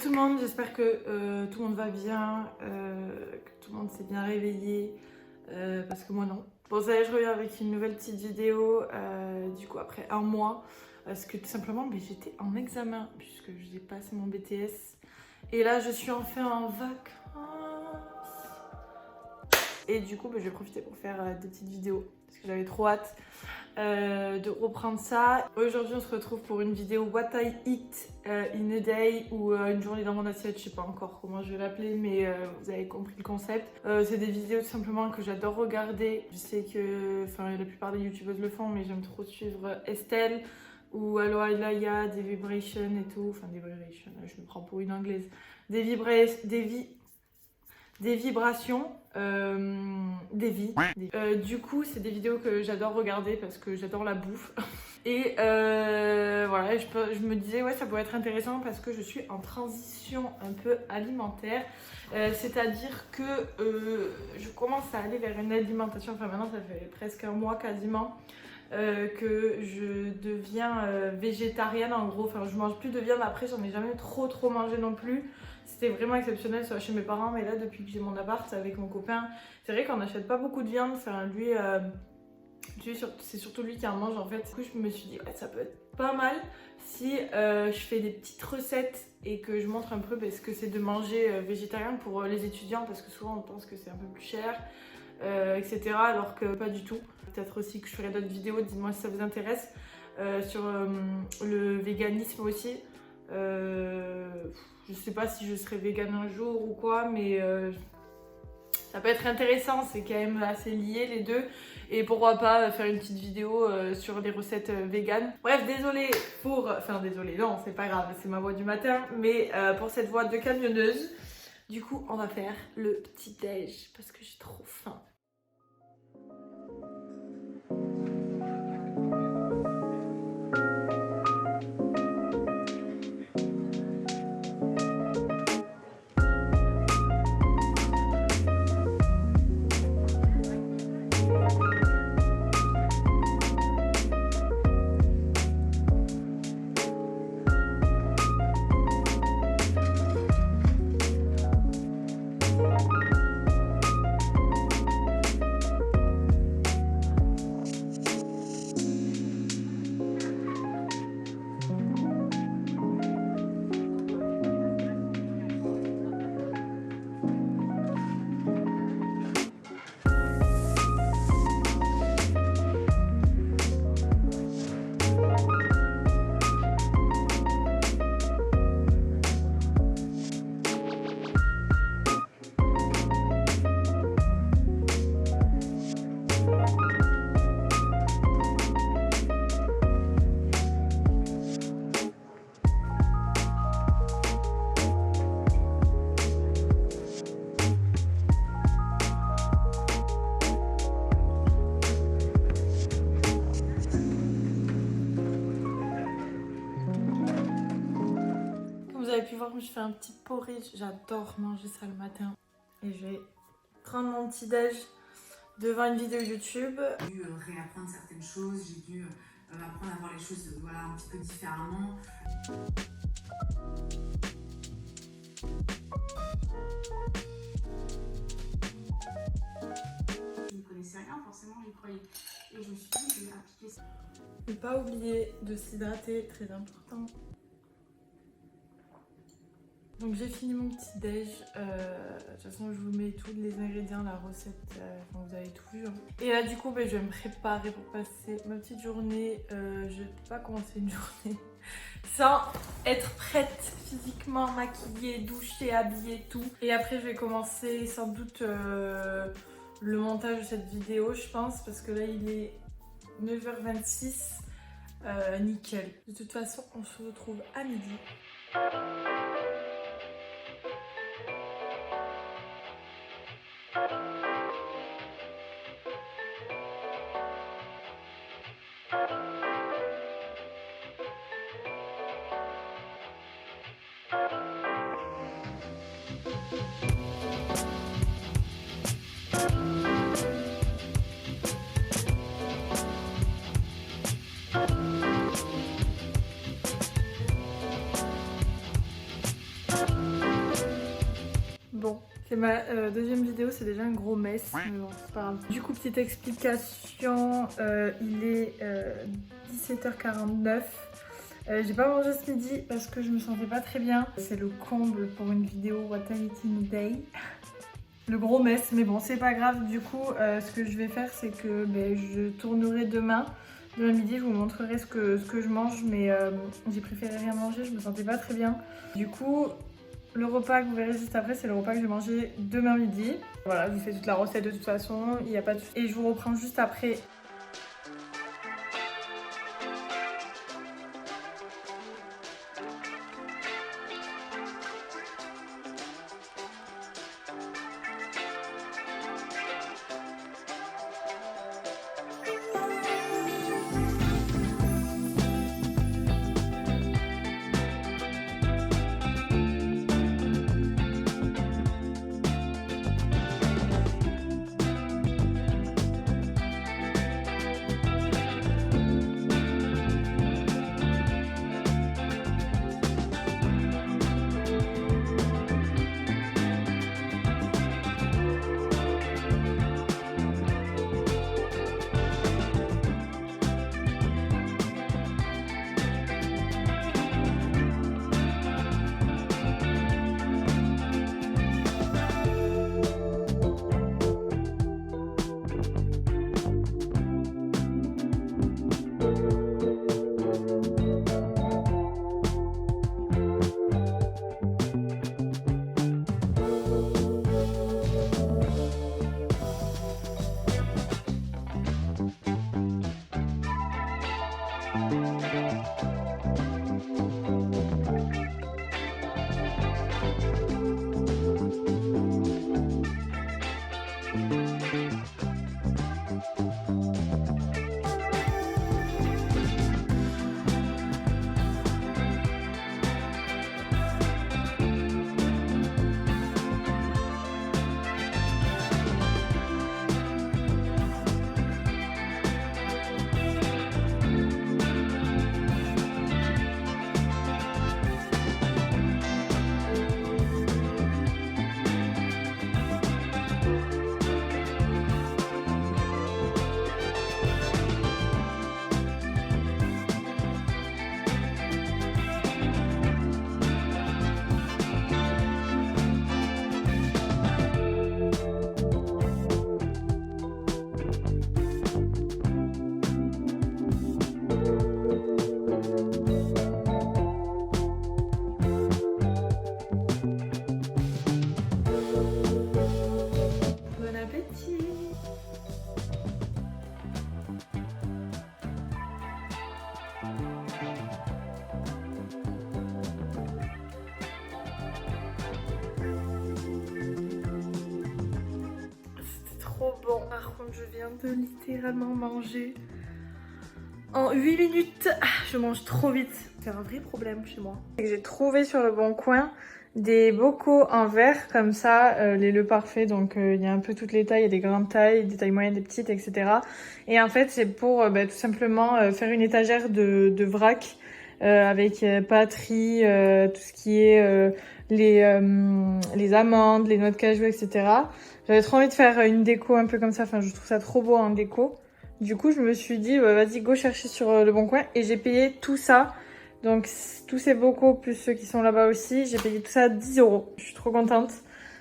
tout le monde, j'espère que tout le monde va bien, que tout le monde s'est bien réveillé, parce que moi non. Bon ça y est, je reviens avec une nouvelle petite vidéo, du coup après un mois, parce que tout simplement j'étais en examen, puisque j'ai passé mon BTS, et là je suis enfin en vacances. Et du coup je vais profiter pour faire des petites vidéos, parce que j'avais trop hâte de reprendre ça. Aujourd'hui on se retrouve pour une vidéo What I Eat in a Day, ou une journée dans mon assiette, je sais pas encore comment je vais l'appeler, mais vous avez compris le concept. C'est des vidéos tout simplement que j'adore regarder. Je sais que la plupart des youtubeuses le font, mais j'aime trop suivre Estelle ou Aloha Ilaya, des vibrations et tout. Enfin des vibrations, je me prends pour une anglaise. Des vibrations, des vies. Du coup, c'est des vidéos que j'adore regarder parce que j'adore la bouffe. Et voilà, je me disais, ouais, ça pourrait être intéressant parce que je suis en transition un peu alimentaire. C'est-à-dire que je commence à aller vers une alimentation, enfin maintenant ça fait presque un mois quasiment, que je deviens végétarienne en gros. Enfin, je mange plus de viande, après j'en ai jamais trop mangé non plus. C'était vraiment exceptionnel, soit chez mes parents, mais là depuis que j'ai mon appart avec mon copain, c'est vrai qu'on n'achète pas beaucoup de viande. Enfin, lui, c'est surtout lui qui en mange en fait. Du coup je me suis dit ouais, ça peut être pas mal si je fais des petites recettes et que je montre un peu ce que c'est de manger végétarien pour les étudiants, parce que souvent on pense que c'est un peu plus cher, etc. alors que pas du tout. Peut-être aussi que je ferai d'autres vidéos, dites-moi si ça vous intéresse, sur le véganisme aussi. Je sais pas si je serai végane un jour ou quoi, mais ça peut être intéressant, c'est quand même assez lié les deux. Et pourquoi pas faire une petite vidéo sur les recettes véganes. Bref, désolée pour... Enfin désolée, non c'est pas grave, c'est ma voix du matin. Mais pour cette voix de camionneuse, du coup on va faire le petit déj parce que j'ai trop faim. Vous avez pu voir que je fais un petit porridge, j'adore manger ça le matin. Et je vais prendre mon petit déj devant une vidéo YouTube. J'ai dû réapprendre certaines choses, j'ai dû apprendre à voir les choses un petit peu différemment. Je ne connaissais rien, forcément j'y croyais. Et je me suis dit, je vais appliquer ça. Ne pas oublier de s'hydrater, très important. Donc j'ai fini mon petit déj, de toute façon je vous mets tous les ingrédients, la recette, vous avez tout vu. Hein. Et là du coup je vais me préparer pour passer ma petite journée. Je ne peux pas commencer une journée sans être prête physiquement, maquillée, douchée, habillée, tout. Et après je vais commencer sans doute le montage de cette vidéo je pense, parce que là il est 9h26, nickel. De toute façon on se retrouve à midi. C'est ma deuxième vidéo, c'est déjà un gros mess, mais bon, c'est pas grave. Du coup, petite explication, il est 17h49. J'ai pas mangé ce midi parce que je me sentais pas très bien. C'est le comble pour une vidéo What I Eat in a Day. Le gros mess, mais bon, c'est pas grave. Du coup, ce que je vais faire, c'est que je tournerai demain midi, je vous montrerai ce que je mange, mais j'ai préféré rien manger, je me sentais pas très bien. Du coup, le repas que vous verrez juste après, c'est le repas que je vais manger demain midi. Voilà, je vous fais toute la recette de toute façon, il n'y a pas de souci. Et je vous reprends juste après. Trop bon. Par contre, je viens de littéralement manger en 8 minutes. Je mange trop vite. C'est un vrai problème chez moi. J'ai trouvé sur le Bon Coin des bocaux en verre comme ça, les Le Parfait. Donc il y a un peu toutes les tailles, il y a des grandes tailles, des tailles moyennes, des petites, etc. Et en fait, c'est pour tout simplement faire une étagère de vrac avec pâtes, riz, tout ce qui est les amandes, les noix de cajou, etc. J'avais trop envie de faire une déco un peu comme ça, enfin je trouve ça trop beau en déco. Du coup je me suis dit vas-y go chercher sur le Bon Coin et j'ai payé tout ça. Donc tous ces bocaux plus ceux qui sont là-bas aussi, j'ai payé tout ça 10 €. Je suis trop contente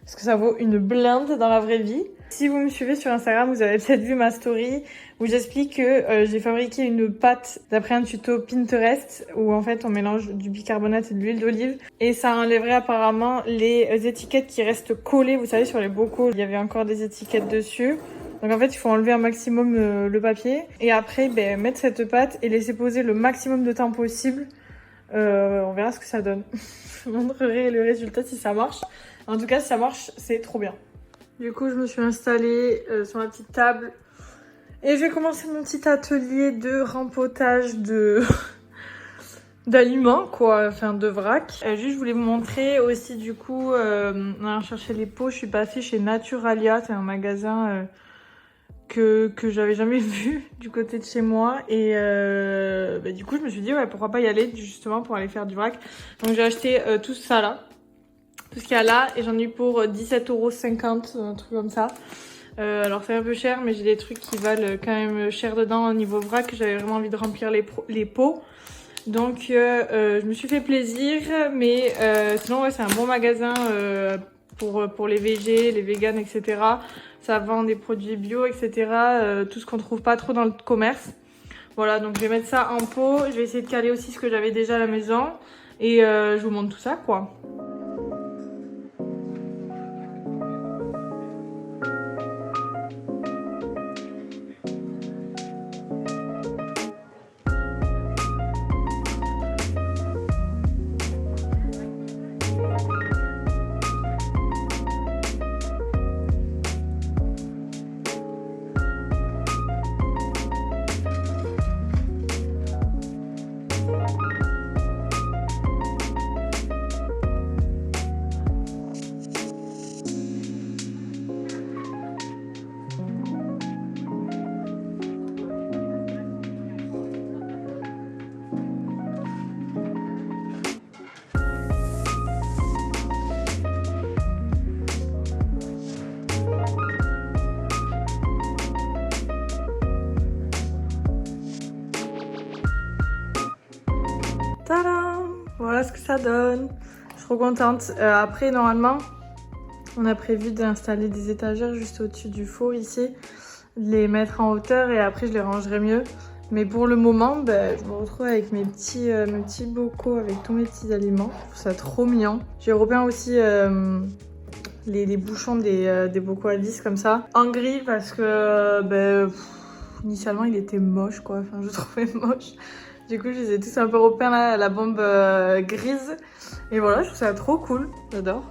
parce que ça vaut une blinde dans la vraie vie. Si vous me suivez sur Instagram, vous avez peut-être vu ma story où j'explique que j'ai fabriqué une pâte d'après un tuto Pinterest où en fait on mélange du bicarbonate et de l'huile d'olive et ça enlèverait apparemment les étiquettes qui restent collées. Vous savez, sur les bocaux, il y avait encore des étiquettes dessus. Donc en fait, il faut enlever un maximum le papier et après mettre cette pâte et laisser poser le maximum de temps possible. On verra ce que ça donne. Je vous montrerai le résultat si ça marche. En tout cas, si ça marche, c'est trop bien. Du coup, je me suis installée sur ma petite table et je vais commencer mon petit atelier de rempotage d'aliments, quoi, enfin de vrac. Juste, je voulais vous montrer aussi, du coup, en allant chercher les pots, je suis passée chez Naturalia, c'est un magasin que j'avais jamais vu du côté de chez moi. Et du coup, je me suis dit, ouais, pourquoi pas y aller justement pour aller faire du vrac. Donc j'ai acheté tout ça là. tout ce qu'il y a là. Et j'en ai eu pour 17,50 €, un truc comme ça. Alors c'est un peu cher, mais j'ai des trucs qui valent quand même cher dedans au niveau vrac. J'avais vraiment envie de remplir les pots. Donc je me suis fait plaisir, mais sinon ouais, c'est un bon magasin pour les végés, les véganes, etc. Ça vend des produits bio, etc. Tout ce qu'on trouve pas trop dans le commerce. Voilà, donc je vais mettre ça en pot. Je vais essayer de caler aussi ce que j'avais déjà à la maison. Et je vous montre tout ça, quoi. Tadam! Voilà ce que ça donne. Je suis trop contente. Après, normalement, on a prévu d'installer des étagères juste au-dessus du four ici, de les mettre en hauteur et après je les rangerai mieux. Mais pour le moment, je me retrouve avec mes petits bocaux avec tous mes petits aliments. Je trouve ça trop mignon. J'ai repeint aussi les bouchons des bocaux à vis comme ça en gris parce que initialement il était moche quoi. Enfin, je trouvais moche. Du coup, je les ai tous un peu repeints à la bombe grise. Et voilà, je trouve ça trop cool. J'adore.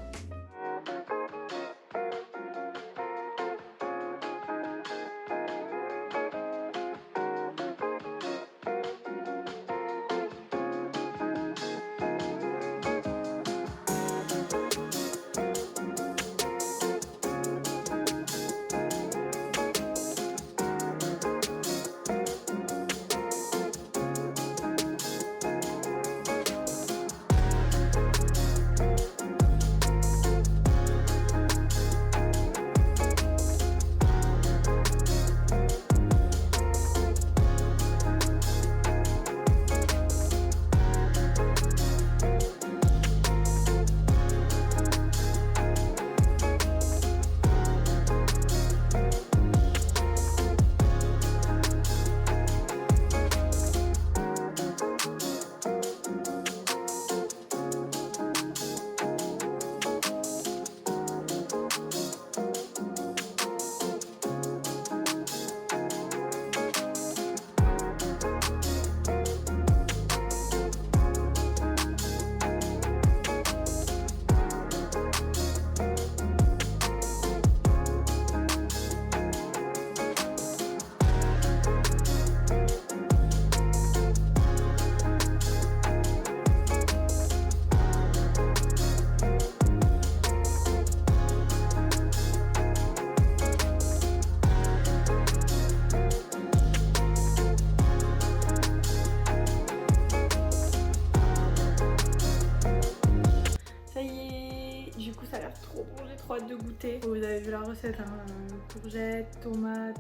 Trop hâte de goûter. Vous avez vu la recette, hein, courgettes, tomates,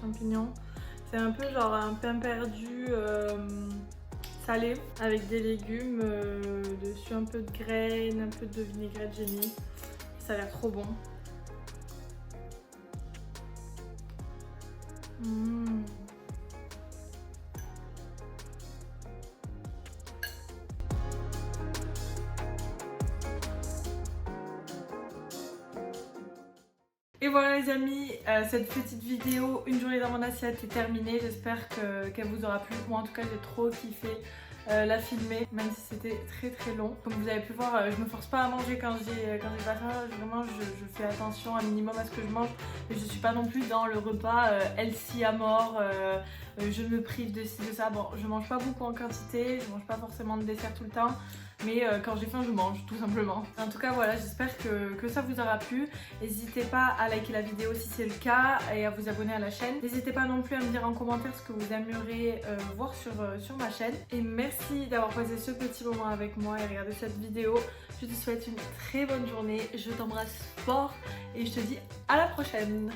champignons. C'est un peu genre un pain perdu salé avec des légumes, dessus un peu de graines, un peu de vinaigrette j'ai mis. Ça a l'air trop bon. Et voilà les amis, cette petite vidéo, une journée dans mon assiette est terminée. J'espère qu'elle vous aura plu. Moi en tout cas j'ai trop kiffé la filmer, même si c'était très long. Comme vous avez pu voir, je me force pas à manger quand j'ai pas faim. Vraiment je fais attention un minimum à ce que je mange. Mais je suis pas non plus dans le repas healthy à mort. Je me prive de ci, de ça. Bon, je mange pas beaucoup en quantité, je mange pas forcément de dessert tout le temps. mais quand j'ai faim je mange tout simplement. En tout cas voilà, j'espère que ça vous aura plu. N'hésitez pas à liker la vidéo si c'est le cas et à vous abonner à la chaîne. N'hésitez pas non plus à me dire en commentaire ce que vous aimeriez voir sur ma chaîne. Et merci d'avoir passé ce petit moment avec moi et regardé cette vidéo. Je te souhaite une très bonne journée, je t'embrasse fort et je te dis à la prochaine.